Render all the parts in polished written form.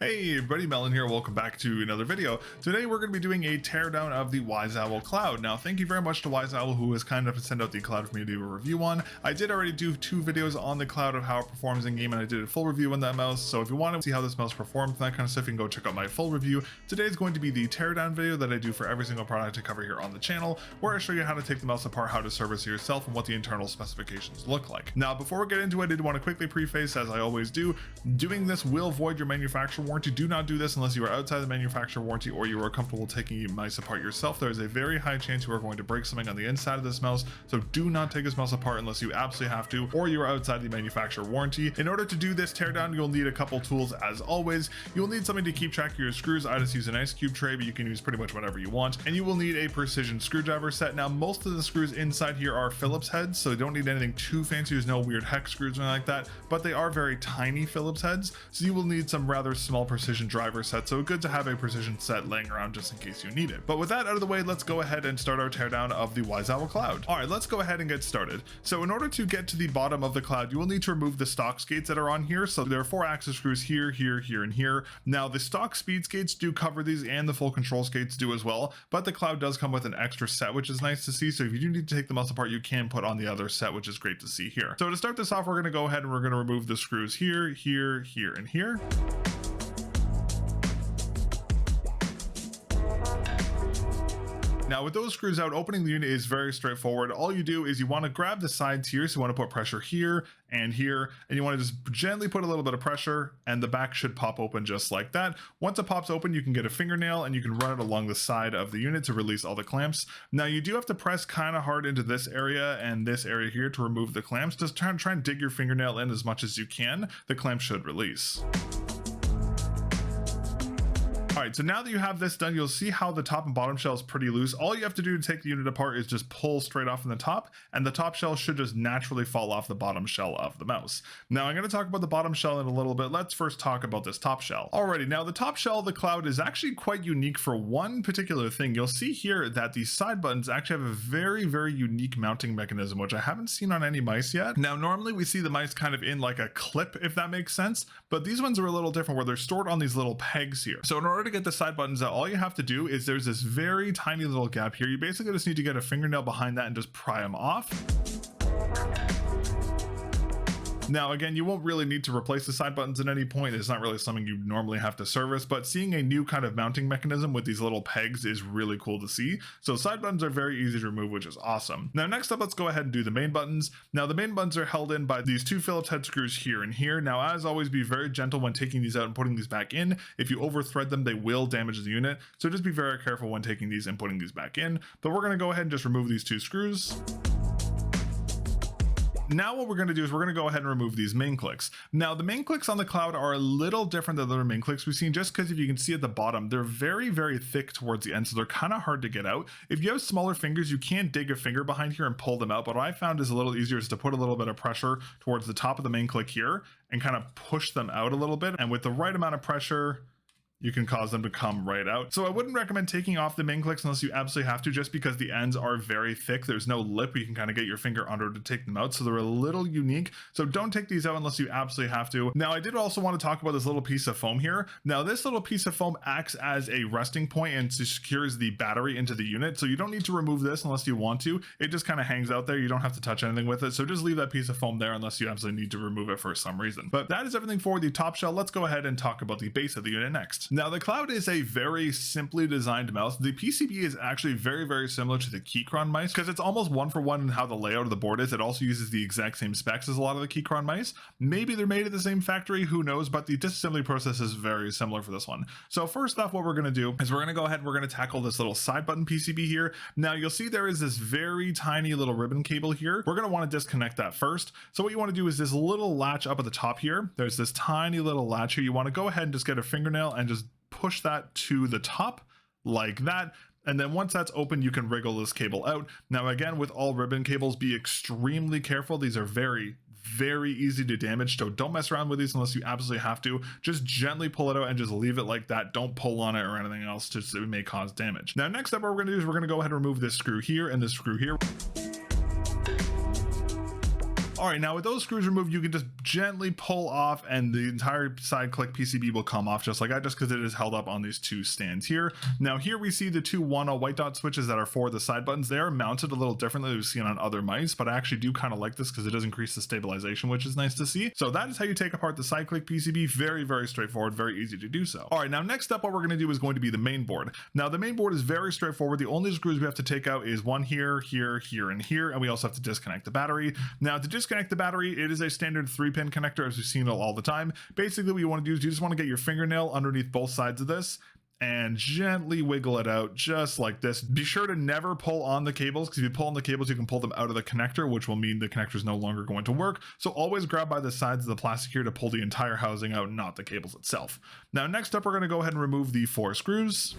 Hey everybody, Melon here, welcome back to another video. Today we're going to be doing a teardown of the WAIZOWL cloud. Now thank you very much to WAIZOWL who was kind enough to send out the cloud for me to do a review on. I did already do 2 videos on the cloud of how it performs in game, and I did a full review on that mouse, so if you want to see how this mouse performs and that kind of stuff, you can go check out my full review. Today is going to be the teardown video that I do for every single product I cover here on the channel, where I show you how to take the mouse apart, how to service it yourself, and what the internal specifications look like. Now before we get into it, I did want to quickly preface, as I always do, doing this will void your manufacturer warranty. Do not do this unless you are outside the manufacturer warranty or you are comfortable taking your mouse apart yourself. There is a very high chance you are going to break something on the inside of this mouse, so do not take this mouse apart unless you absolutely have to or you are outside the manufacturer warranty. In order to do this teardown, you'll need a couple tools as always. You'll need something to keep track of your screws. I just use an ice cube tray, but you can use pretty much whatever you want. And you will need a precision screwdriver set. Now most of the screws inside here are Phillips heads, so you don't need anything too fancy. There's no weird hex screws or anything like that, but they are very tiny Phillips heads, so you will need some rather small precision driver sets. So good to have a precision set laying around just in case you need it. But with that out of the way, let's go ahead and start our teardown of the WAIZOWL cloud. All right, let's go ahead and get started. So in order to get to the bottom of the cloud, you will need to remove the stock skates that are on here. So there are 4 axis screws here, here, here, and here. Now the stock speed skates do cover these, and the full control skates do as well, but the cloud does come with an extra set, which is nice to see. So if you do need to take the mouse apart, you can put on the other set, which is great to see here. So to start this off, we're going to go ahead and we're going to remove the screws here, here, here, and here. Now with those screws out, opening the unit is very straightforward. All you do is you want to grab the sides here, so you want to put pressure here, and you want to just gently put a little bit of pressure, and the back should pop open just like that. Once it pops open, you can get a fingernail and you can run it along the side of the unit to release all the clamps. Now you do have to press kind of hard into this area and this area here to remove the clamps. Just try and dig your fingernail in as much as you can. The clamp should release. All right, so now that you have this done, you'll see how the top and bottom shell is pretty loose. All you have to do to take the unit apart is just pull straight off from the top, and the top shell should just naturally fall off the bottom shell of the mouse. Now I'm going to talk about the bottom shell in a little bit. Let's first talk about this top shell. Alrighty, now the top shell of the cloud is actually quite unique for one particular thing. You'll see here that the side buttons actually have a very, very unique mounting mechanism, which I haven't seen on any mice yet. Now normally we see the mice kind of in like a clip, if that makes sense, but these ones are a little different where they're stored on these little pegs here. So in order to get the side buttons out, all you have to do is there's this very tiny little gap here. You basically just need to get a fingernail behind that and just pry them off. Now again, you won't really need to replace the side buttons at any point. It's not really something you normally have to service, but seeing a new kind of mounting mechanism with these little pegs is really cool to see. So side buttons are very easy to remove, which is awesome. Now next up, let's go ahead and do the main buttons. Now the main buttons are held in by these 2 Phillips head screws here and here. Now as always, be very gentle when taking these out and putting these back in. If you over thread them, they will damage the unit. So just be very careful when taking these and putting these back in. But we're going to go ahead and just remove these 2 screws. Now what we're going to do is we're going to go ahead and remove these main clicks. Now the main clicks on the cloud are a little different than the other main clicks we've seen, just because if you can see at the bottom, they're very, very thick towards the end, so they're kind of hard to get out. If you have smaller fingers, you can dig a finger behind here and pull them out, but what I found is a little easier is to put a little bit of pressure towards the top of the main click here and kind of push them out a little bit, and with the right amount of pressure, you can cause them to come right out. So I wouldn't recommend taking off the main clicks unless you absolutely have to, just because the ends are very thick. There's no lip where you can kind of get your finger under to take them out, so they're a little unique. So don't take these out unless you absolutely have to. Now I did also want to talk about this little piece of foam here. Now this little piece of foam acts as a resting point and secures the battery into the unit, so you don't need to remove this unless you want to. It just kind of hangs out there. You don't have to touch anything with it, so just leave that piece of foam there unless you absolutely need to remove it for some reason. But that is everything for the top shell. Let's go ahead and talk about the base of the unit next. Now the cloud is a very simply designed mouse. The PCB is actually very, very similar to the Keychron mice because it's almost 1-for-1 in how the layout of the board is. It also uses the exact same specs as a lot of the Keychron mice. Maybe they're made at the same factory, who knows, but the disassembly process is very similar for this one. So first off, what we're going to do is we're going to go ahead and we're going to tackle this little side button PCB here. Now you'll see there is this very tiny little ribbon cable here. We're going to want to disconnect that first. So what you want to do is this little latch up at the top here. There's this tiny little latch here. You want to go ahead and just get a fingernail and just push that to the top like that, and then once that's open, you can wriggle this cable out. Now again, with all ribbon cables, be extremely careful. These are very, very easy to damage, so don't mess around with these unless you absolutely have to. Just gently pull it out and just leave it like that. Don't pull on it or anything else, just it may cause damage. Now next up, what we're going to do is we're going to go ahead and remove this screw here and this screw here. All right, now with those screws removed, you can just gently pull off and the entire side click PCB will come off just like that, just because it is held up on these two stands here. Now here we see the two 1-0 white dot switches that are for the side buttons. They are mounted a little differently than we've seen on other mice, but I actually do kind of like this because it does increase the stabilization, which is nice to see. So that is how you take apart the side click PCB. Very, very straightforward, very easy to do so. All right, now next up, what we're going to do is going to be the main board. Now the main board is very straightforward. The only screws we have to take out is one here, here, here, and here, and we also have to disconnect the battery. Now to disconnect the battery, it is a standard 3-pin connector, as we've seen all the time. Basically what you want to do is you just want to get your fingernail underneath both sides of this and gently wiggle it out just like this. Be sure to never pull on the cables, because if you pull on the cables, you can pull them out of the connector, which will mean the connector is no longer going to work. So always grab by the sides of the plastic here to pull the entire housing out, not the cables itself. Now next up, we're going to go ahead and remove the 4 screws.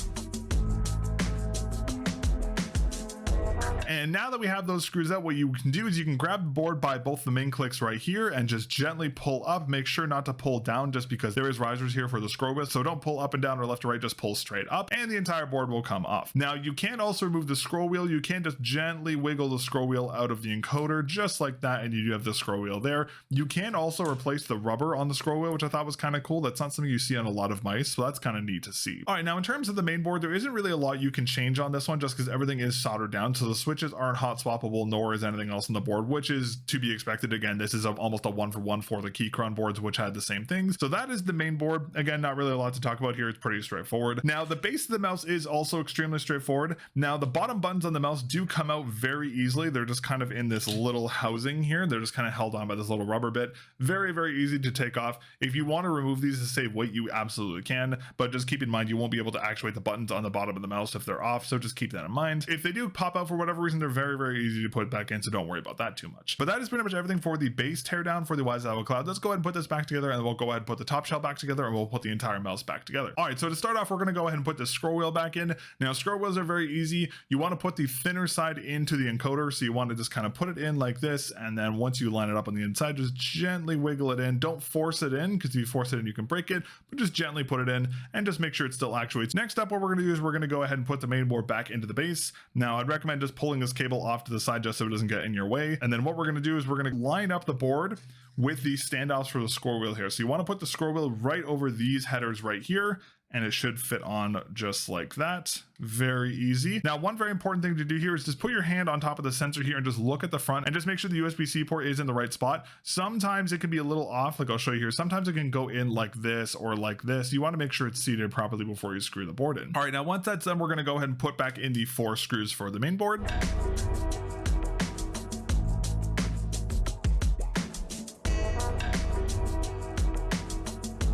And now that we have those screws out, what you can do is you can grab the board by both the main clicks right here and just gently pull up. Make sure not to pull down, just because there is risers here for the scroll wheel. So don't pull up and down or left or right, just pull straight up and the entire board will come off. Now you can also remove the scroll wheel. You can just gently wiggle the scroll wheel out of the encoder just like that, and you do have the scroll wheel there. You can also replace the rubber on the scroll wheel, which I thought was kind of cool. That's not something you see on a lot of mice, so that's kind of neat to see. All right, now in terms of the main board, there isn't really a lot you can change on this one, just because everything is soldered down. So the switches aren't hot swappable, nor is anything else on the board, which is to be expected. Again, this is almost a 1-for-1 for the Keychron boards, which had the same things. So that is the main board. Again, not really a lot to talk about here. It's pretty straightforward. Now the base of the mouse is also extremely straightforward. Now the bottom buttons on the mouse do come out very easily. They're just kind of in this little housing here. They're just kind of held on by this little rubber bit. Very, very easy to take off. If you want to remove these to save weight, you absolutely can, but just keep in mind you won't be able to actuate the buttons on the bottom of the mouse if they're off. So just keep that in mind. If they do pop out for whatever reason, they're very, very easy to put back in, so don't worry about that too much. But that is pretty much everything for the base teardown for the WAIZOWL Cloud. Let's go ahead and put this back together, and then we'll go ahead and put the top shell back together, and we'll put the entire mouse back together. All right, so to start off, we're going to go ahead and put the scroll wheel back in. Now scroll wheels are very easy. You want to put the thinner side into the encoder, so you want to just kind of put it in like this, and then once you line it up on the inside, just gently wiggle it in. Don't force it in, because if you force it in, you can break it, but just gently put it in and just make sure it still actuates. Next up, what we're going to do is we're going to go ahead and put the main board back into the base. Now I'd recommend just pulling this cable off to the side just so it doesn't get in your way. And then what we're going to do is we're going to line up the board with the standoffs for the scroll wheel here. So you want to put the scroll wheel right over these headers right here, and it should fit on just like that. Very easy. Now, one very important thing to do here is just put your hand on top of the sensor here and just look at the front and just make sure the USB-C port is in the right spot. Sometimes it can be a little off, like I'll show you here. Sometimes it can go in like this or like this. You want to make sure it's seated properly before you screw the board in. All right, now once that's done, we're going to go ahead and put back in the 4 screws for the main board.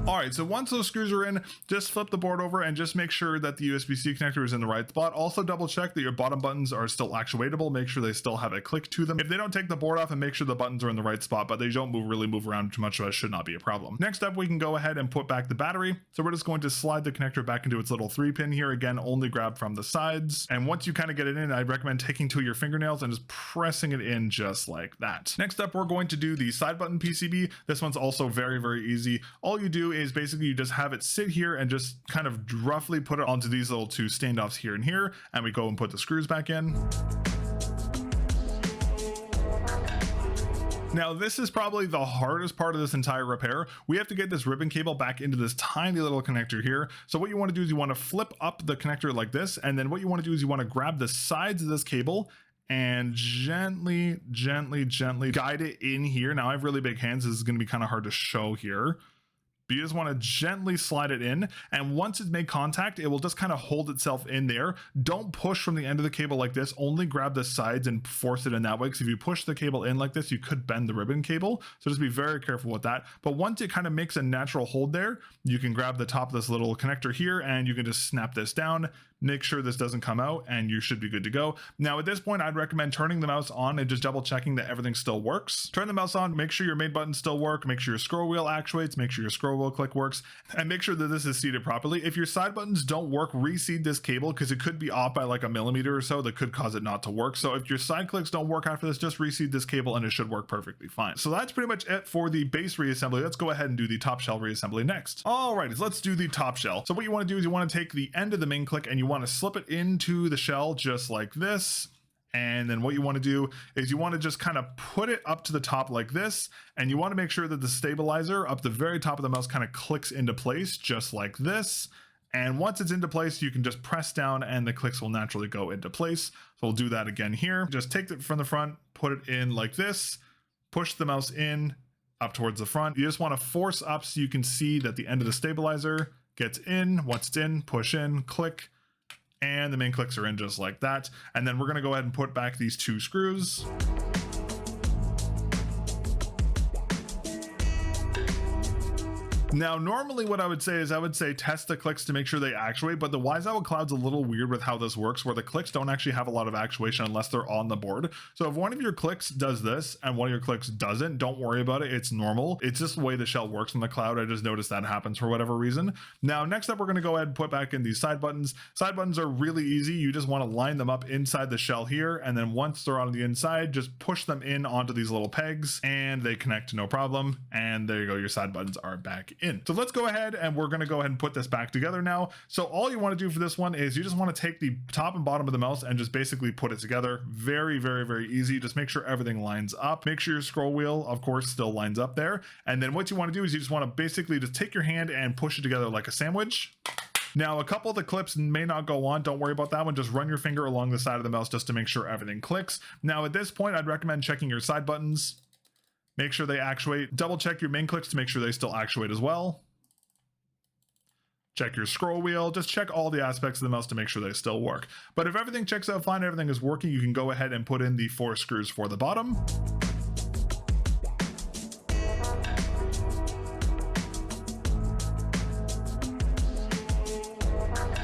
All right, so once those screws are in, just flip the board over and just make sure that the USB-C connector is in the right spot. Also double check that your bottom buttons are still actuatable. Make sure they still have a click to them. If they don't, take the board off and make sure the buttons are in the right spot, but they don't really move around too much, so that should not be a problem. Next up, we can go ahead and put back the battery. So we're just going to slide the connector back into its little 3-pin here. Again, only grab from the sides. And once you kind of get it in, I recommend taking 2 of your fingernails and just pressing it in just like that. Next up, we're going to do the side button PCB. This one's also very, very easy. All you do is basically you just have it sit here and just kind of roughly put it onto these little 2 standoffs here and here, and we go and put the screws back in. Now, this is probably the hardest part of this entire repair. We have to get this ribbon cable back into this tiny little connector here. So what you want to do is you want to flip up the connector like this, and then what you want to do is you want to grab the sides of this cable and gently guide it in here. Now I have really big hands. This is going to be kind of hard to show here. But you just want to gently slide it in, and once it's made contact, it will just kind of hold itself in there. Don't push from the end of the cable like this. Only grab the sides and force it in that way, because if you push the cable in like this, you could bend the ribbon cable. So just be very careful with that. But once it kind of makes a natural hold there, you can grab the top of this little connector here and you can just snap this down. Make sure this doesn't come out and you should be good to go. Now at this point, I'd recommend turning the mouse on and just double checking that everything still works. Turn the mouse on, make sure your main buttons still work, make sure your scroll wheel actuates, make sure your scroll wheel click works, and make sure that this is seated properly. If your side buttons don't work, reseat this cable, because it could be off by like a millimeter or so that could cause it not to work. So if your side clicks don't work after this, just reseat this cable and it should work perfectly fine. So that's pretty much it for the base reassembly. Let's go ahead and do the top shell reassembly next. All right, let's do the top shell. So what you want to do is you want to take the end of the main click and you want to slip it into the shell just like this. And then what you want to do is you want to just kind of put it up to the top like this, and you want to make sure that the stabilizer up the very top of the mouse kind of clicks into place just like this. And once it's into place, you can just press down and the clicks will naturally go into place. So we'll do that again here. Just take it from the front, put it in like this, push the mouse in up towards the front. You just want to force up so you can see that the end of the stabilizer gets in. Once it's in, push in, click, and the main clicks are in just like that. And then we're going to go ahead and put back these 2 screws. Now, normally what I would say is test the clicks to make sure they actuate, but the WAIZOWL Cloud's a little weird with how this works, where the clicks don't actually have a lot of actuation unless they're on the board. So if one of your clicks does this and one of your clicks doesn't, don't worry about it. It's normal. It's just the way the shell works on the cloud. I just noticed that happens for whatever reason. Now, next up, we're going to go ahead and put back in these side buttons. Side buttons are really easy. You just want to line them up inside the shell here. And then once they're on the inside, just push them in onto these little pegs and they connect no problem. And there you go. Your side buttons are back in. So let's go ahead and we're going to go ahead and put this back together now. So all you want to do for this one is you just want to take the top and bottom of the mouse and just basically put it together. Very, very, very easy. Just make sure everything lines up. Make sure your scroll wheel, of course, still lines up there. And then what you want to do is you just want to basically just take your hand and push it together like a sandwich. Now, a couple of the clips may not go on. Don't worry about that one. Just run your finger along the side of the mouse just to make sure everything clicks. Now, at this point, I'd recommend checking your side buttons. Make sure they actuate. Double check your main clicks to make sure they still actuate as well. Check your scroll wheel, just check all the aspects of the mouse to make sure they still work. But if everything checks out fine, everything is working, you can go ahead and put in the 4 screws for the bottom.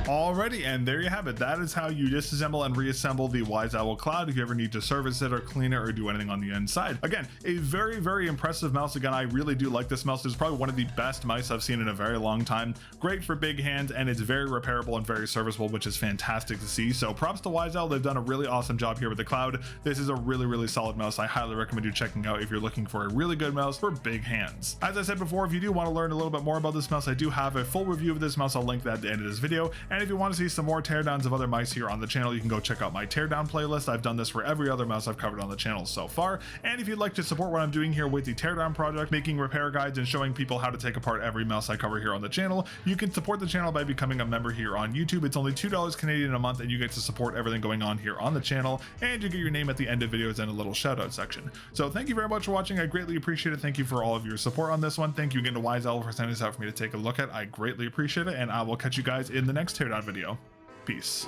Alrighty, and there you have it. That is how you disassemble and reassemble the WAIZOWL Cloud if you ever need to service it or clean it or do anything on the inside. Again, a very, very impressive mouse. Again, I really do like this mouse. It's probably one of the best mice I've seen in a very long time. Great for big hands, and it's very repairable and very serviceable, which is fantastic to see. So props to WAIZOWL. They've done a really awesome job here with the Cloud. This is a really, really solid mouse. I highly recommend you checking out if you're looking for a really good mouse for big hands. As I said before, if you do want to learn a little bit more about this mouse, I do have a full review of this mouse. I'll link that at the end of this video. And if you want to see some more teardowns of other mice here on the channel, you can go check out my teardown playlist. I've done this for every other mouse I've covered on the channel so far. And if you'd like to support what I'm doing here with the teardown project, making repair guides and showing people how to take apart every mouse I cover here on the channel, you can support the channel by becoming a member here on YouTube. It's only $2 Canadian a month, and you get to support everything going on here on the channel, and you get your name at the end of videos and a little shout out section. So thank you very much for watching. I greatly appreciate it. Thank you for all of your support on this one. Thank you again to WAIZOWL for sending this out for me to take a look at. I greatly appreciate it, and I will catch you guys in the next teardown video. Peace.